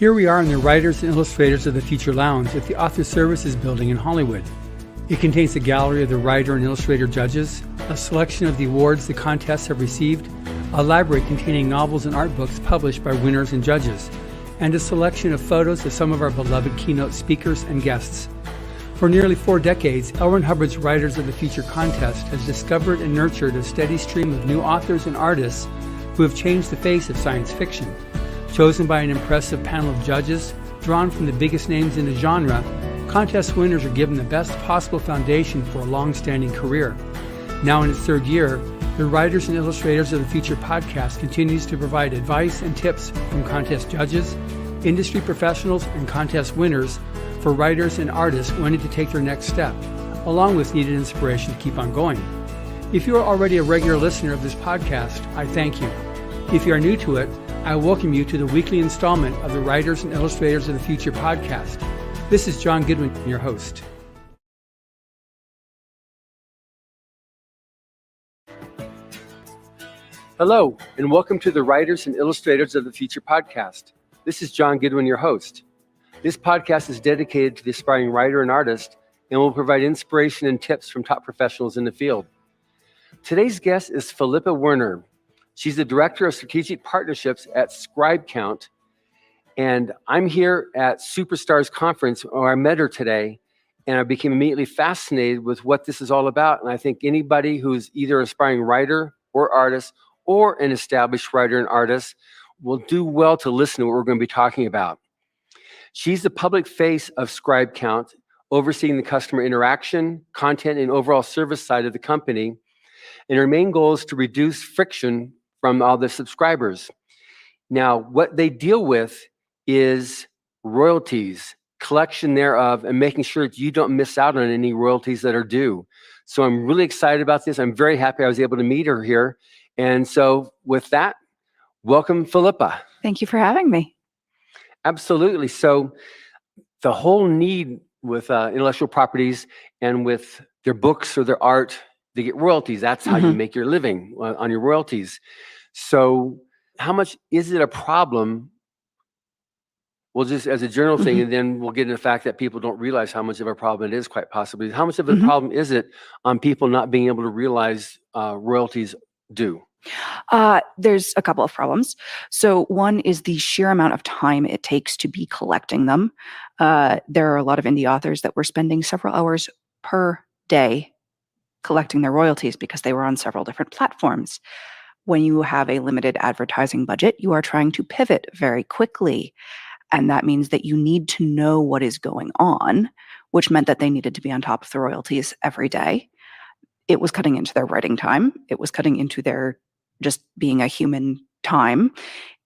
Here we are in the Writers and Illustrators of the Future Lounge at the Author Services Building in Hollywood. It contains a gallery of the writer and illustrator judges, a selection of the awards the contests have received, a library containing novels and art books published by winners and judges, and a selection of photos of some of our beloved keynote speakers and guests. For nearly 4 decades, L. Ron Hubbard's Writers of the Future contest has discovered and nurtured a steady stream of new authors and artists who have changed the face of science fiction. Chosen by an impressive panel of judges, drawn from the biggest names in the genre, contest winners are given the best possible foundation for a long-standing career. Now in its 3rd year, the Writers and Illustrators of the Future podcast continues to provide advice and tips from contest judges, industry professionals, and contest winners for writers and artists wanting to take their next step, along with needed inspiration to keep on going. If you are already a regular listener of this podcast, I thank you. If you are new to it, I welcome you to the weekly installment of the Writers and Illustrators of the Future podcast. This is John Goodwin, your host. Hello, and welcome to the Writers and Illustrators of the Future podcast. This is John Goodwin, your host. This podcast is dedicated to the aspiring writer and artist and will provide inspiration and tips from top professionals in the field. Today's guest is Philippa Werner. She's the Director of Strategic Partnerships at ScribeCount, and I'm here at Superstars Conference, where I met her today, and I became immediately fascinated with what this is all about. And I think anybody who's either an aspiring writer or artist or an established writer and artist will do well to listen to what we're going to be talking about. She's the public face of ScribeCount, overseeing the customer interaction, content, and overall service side of the company. And her main goal is to reduce friction from all the subscribers. Now, what they deal with is royalties, collection thereof, and making sure that you don't miss out on any royalties that are due. So I'm really excited about this. I'm very happy I was able to meet her here. And so with that, welcome, Philippa. Thank you for having me. Absolutely. So the whole need with intellectual properties and with their books or their art, they get royalties. That's how you make your living, on your royalties. So how much is it a problem? Well, just as a general thing, and then we'll get into the fact that people don't realize how much of a problem it is, quite possibly. How much of a problem is it on people not being able to realize royalties due? There's a couple of problems. So one is the sheer amount of time it takes to be collecting them. There are a lot of indie authors that were spending several hours per day collecting their royalties because they were on several different platforms. When you have a limited advertising budget, you are trying to pivot very quickly. And that means that you need to know what is going on, which meant that they needed to be on top of the royalties every day. It was cutting into their writing time. It was cutting into their just being a human time.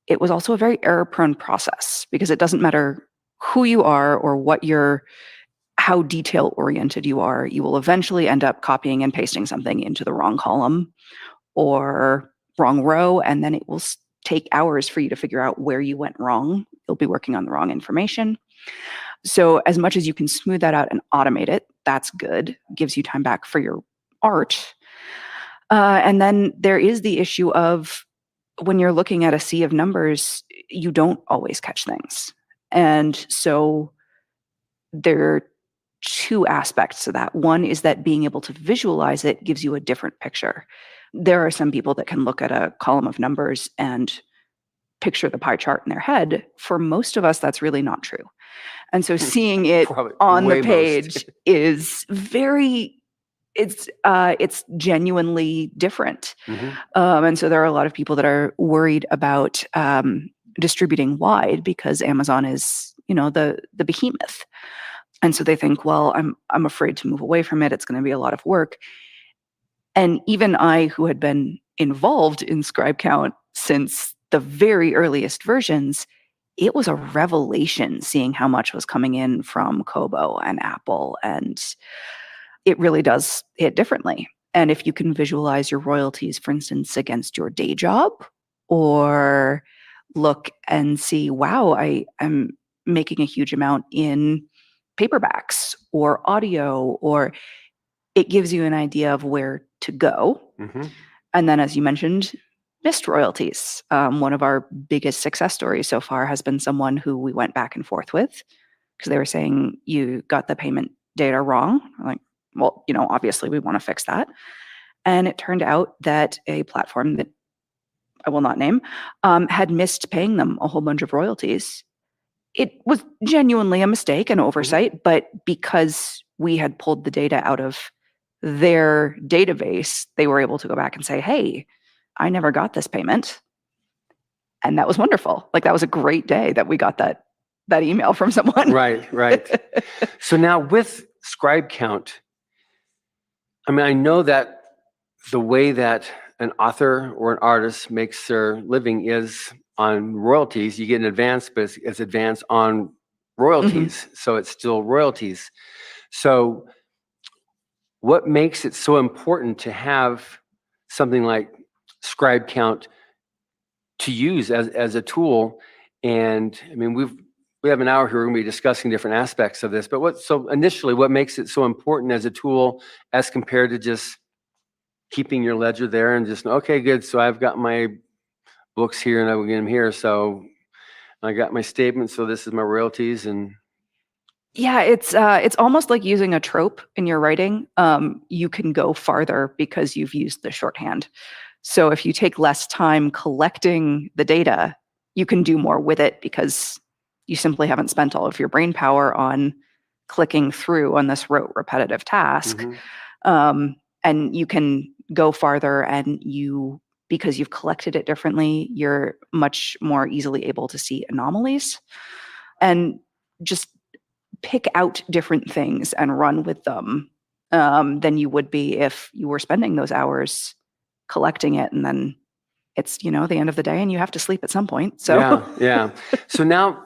It was also a very error-prone process because it doesn't matter who you are or how detail-oriented you are, you will eventually end up copying and pasting something into the wrong column or wrong row, and then it will take hours for you to figure out where you went wrong. You'll be working on the wrong information. So as much as you can smooth that out and automate it, that's good. Gives you time back for your art. And then there is the issue of when you're looking at a sea of numbers, you don't always catch things. And so there are 2 aspects to that. One is that being able to visualize it gives you a different picture. There are some people that can look at a column of numbers and picture the pie chart in their head. For most of us, that's really not true. And so seeing it on the page is it's genuinely different. And so there are a lot of people that are worried about distributing wide because Amazon is, the behemoth. And so they think, well, I'm afraid to move away from it. It's going to be a lot of work. And even I, who had been involved in ScribeCount since the very earliest versions, it was a revelation seeing how much was coming in from Kobo and Apple. And it really does hit differently. And if you can visualize your royalties, for instance, against your day job, or look and see, wow, I am making a huge amount in paperbacks or audio, or it gives you an idea of where to go. And then, as you mentioned, missed royalties. One of our biggest success stories so far has been someone who we went back and forth with because they were saying, you got the payment data wrong. I'm like, well, obviously we want to fix that. And it turned out that a platform that I will not name had missed paying them a whole bunch of royalties. It was genuinely a mistake and oversight, but because we had pulled the data out of their database, they were able to go back and say, hey, I never got this payment. And that was wonderful. Like, that was a great day that we got that email from someone. Right. So now with scribe count, I mean, I know that the way that an author or an artist makes their living is on royalties. You get an advance, but it's advance on royalties. So it's still royalties. So what makes it so important to have something like scribe count to use as a tool? And I mean, we have an hour here. We're going to be discussing different aspects of this. But initially, what makes it so important as a tool as compared to just keeping your ledger there and just, okay, good. So I've got my books here and I will get them here. So I got my statement. So this is my royalties. And yeah, it's almost like using a trope in your writing. You can go farther because you've used the shorthand. So if you take less time collecting the data, you can do more with it because you simply haven't spent all of your brain power on clicking through on this rote repetitive task. And you can go farther, and because you've collected it differently, you're much more easily able to see anomalies and just pick out different things and run with them than you would be if you were spending those hours collecting it, and then it's the end of the day and you have to sleep at some point. So yeah. So now,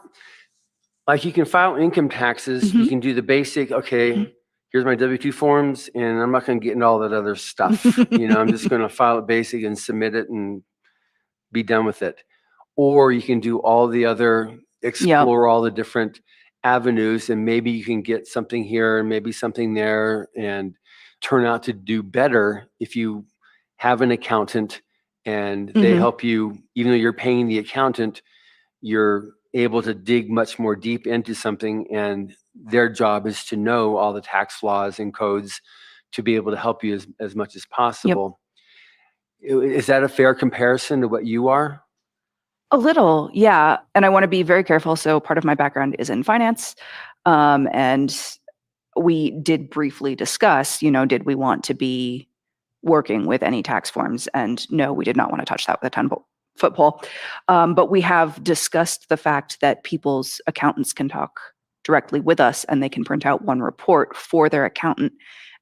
like, you can file income taxes. You can do the basic, okay, here's my W-2 forms, and I'm not going to get into all that other stuff. I'm just going to file it basic and submit it and be done with it. Or you can do all the other, explore all the different avenues, and maybe you can get something here and maybe something there and turn out to do better if you have an accountant and they help you. Even though you're paying the accountant, you're able to dig much more deep into something, and their job is to know all the tax laws and codes to be able to help you as much as possible. Is that a fair comparison to what you are? A little, yeah. And I want to be very careful. So part of my background is in finance. And we did briefly discuss, did we want to be working with any tax forms? And no, we did not want to touch that with a 10-foot pole. But we have discussed the fact that people's accountants can talk directly with us, and they can print out one report for their accountant.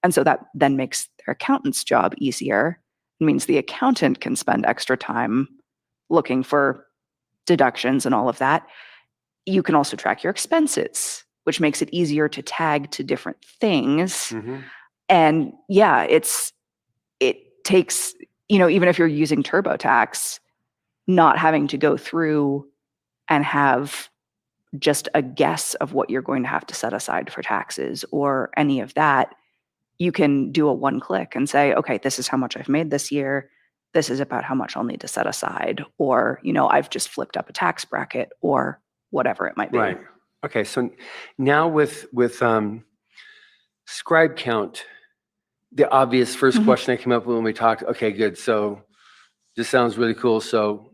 And so that then makes their accountant's job easier. It means the accountant can spend extra time looking for deductions and all of that. You can also track your expenses, which makes it easier to tag to different things. And yeah, it takes, even if you're using TurboTax, not having to go through and have just a guess of what you're going to have to set aside for taxes or any of that. You can do a one click and say, okay, this is how much I've made this year. This is about how much I'll need to set aside. Or, I've just flipped up a tax bracket or whatever it might be. Right. Okay. So now with scribe count, the obvious first question I came up with when we talked, okay, good. So this sounds really cool. So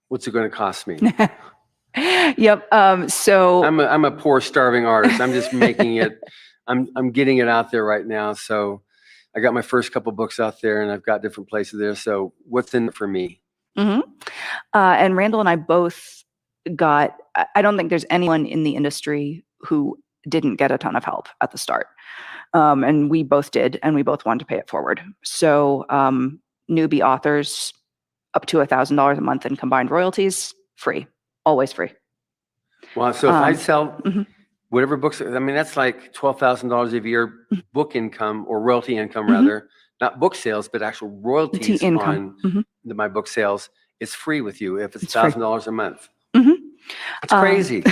what's it going to cost me? Yep. So I'm a poor starving artist. I'm just making it, I'm getting it out there right now. So I got my first couple books out there and I've got different places there. So what's in it for me? And Randall and I both I don't think there's anyone in the industry who didn't get a ton of help at the start. And we both did, and we both wanted to pay it forward. So newbie authors up to $1,000 a month in combined royalties, free, always free. Wow. So if I sell whatever books, I mean, that's like $12,000 a year book income or royalty income rather, not book sales, but actual royalties on my book sales. It's free with you if it's $1,000 a month. It's crazy.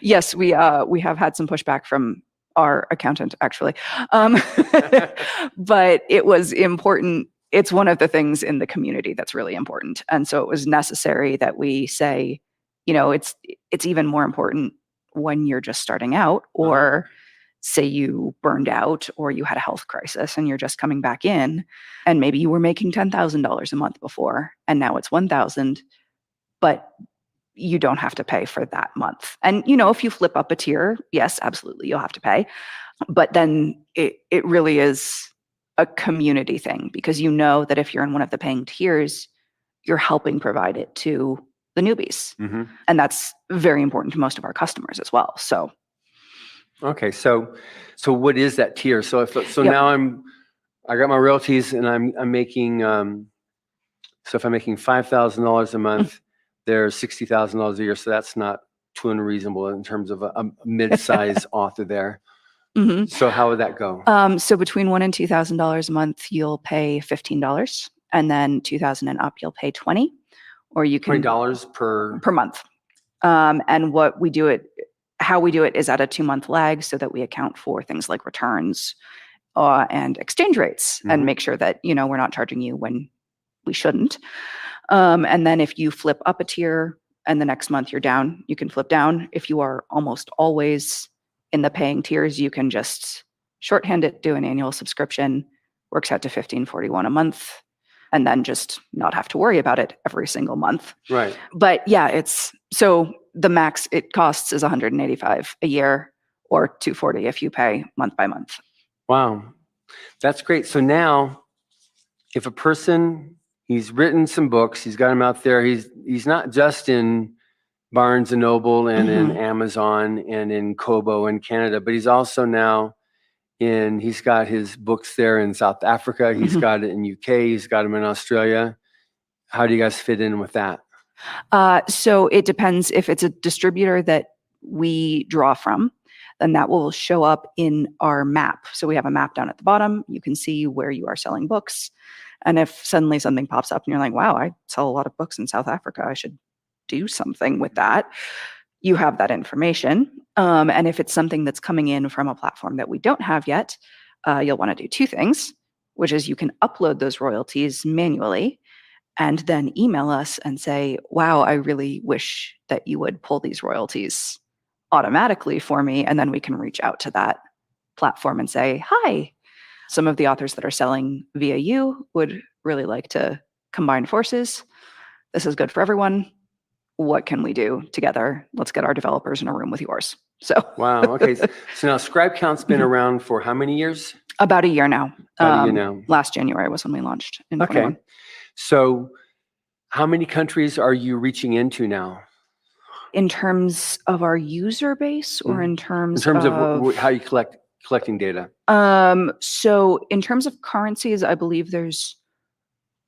Yes, we have had some pushback from our accountant, actually. But it was important. it's one of the things in the community that's really important. And so it was necessary that we say, it's even more important when you're just starting out, or say you burned out or you had a health crisis and you're just coming back in, and maybe you were making $10,000 a month before and now it's 1,000, but you don't have to pay for that month. And if you flip up a tier, yes, absolutely, you'll have to pay. But then it really is a community thing, because that if you're in one of the paying tiers, you're helping provide it to the newbies. And that's very important to most of our customers as well. So okay, so what is that tier? So now I got my royalties, and I'm making so if I'm making $5,000 a month, there's $60,000 a year. So that's not too unreasonable in terms of a mid-size author there. So how would that go? So between $1,000 and $2,000 a month, you'll pay $15, and then $2,000 and up, you'll pay $20, or you can $20 per month. And how we do it is at a 2-month lag, so that we account for things like returns and exchange rates, and make sure that we're not charging you when we shouldn't. And then if you flip up a tier and the next month you're down, you can flip down. If you are almost always in the paying tiers, you can just shorthand it, do an annual subscription, works out to $15.41 a month, and then just not have to worry about it every single month. Right. But yeah, so the max it costs is $185 a year, or $240 if you pay month by month. Wow, that's great. So now, if a person, he's written some books, he's got them out there, he's not just in Barnes and Noble and in Amazon and in Kobo in Canada, but he's also now he's got his books there in South Africa, he's got it in UK, he's got them in Australia. How do you guys fit in with that? So it depends. If it's a distributor that we draw from, then that will show up in our map. So we have a map down at the bottom. You can see where you are selling books. And if suddenly something pops up and you're like, wow, I sell a lot of books in South Africa, I should do something with that, you have that information. And if it's something that's coming in from a platform that we don't have yet, you'll want to do 2 things, which is you can upload those royalties manually and then email us and say, wow, I really wish that you would pull these royalties automatically for me. And then we can reach out to that platform and say, hi, some of the authors that are selling via you would really like to combine forces. This is good for everyone. What can we do together? Let's get our developers in a room with yours. So wow. Okay. So now ScribeCount's been around for how many years? About a year now. About a year now. Last January was when we launched in 21. Okay. So how many countries are you reaching into now? In terms of our user base, or in terms of how you collecting data? So in terms of currencies, I believe there's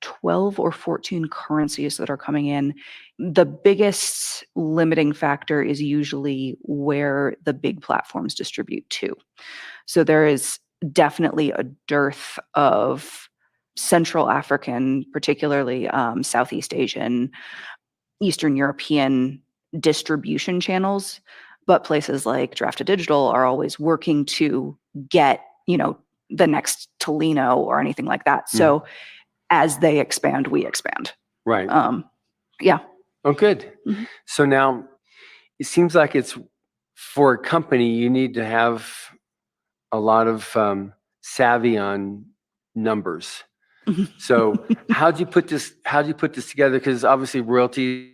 12 or 14 currencies that are coming in. The biggest limiting factor is usually where the big platforms distribute to. So there is definitely a dearth of Central African, particularly Southeast Asian, Eastern European distribution channels, but places like Draft2Digital are always working to get, the next Tolino or anything like that. So as they expand, we expand. Right. Yeah. Oh, good. So now it seems like it's for a company, you need to have a lot of savvy on numbers. So how'd you put this together? Because obviously royalties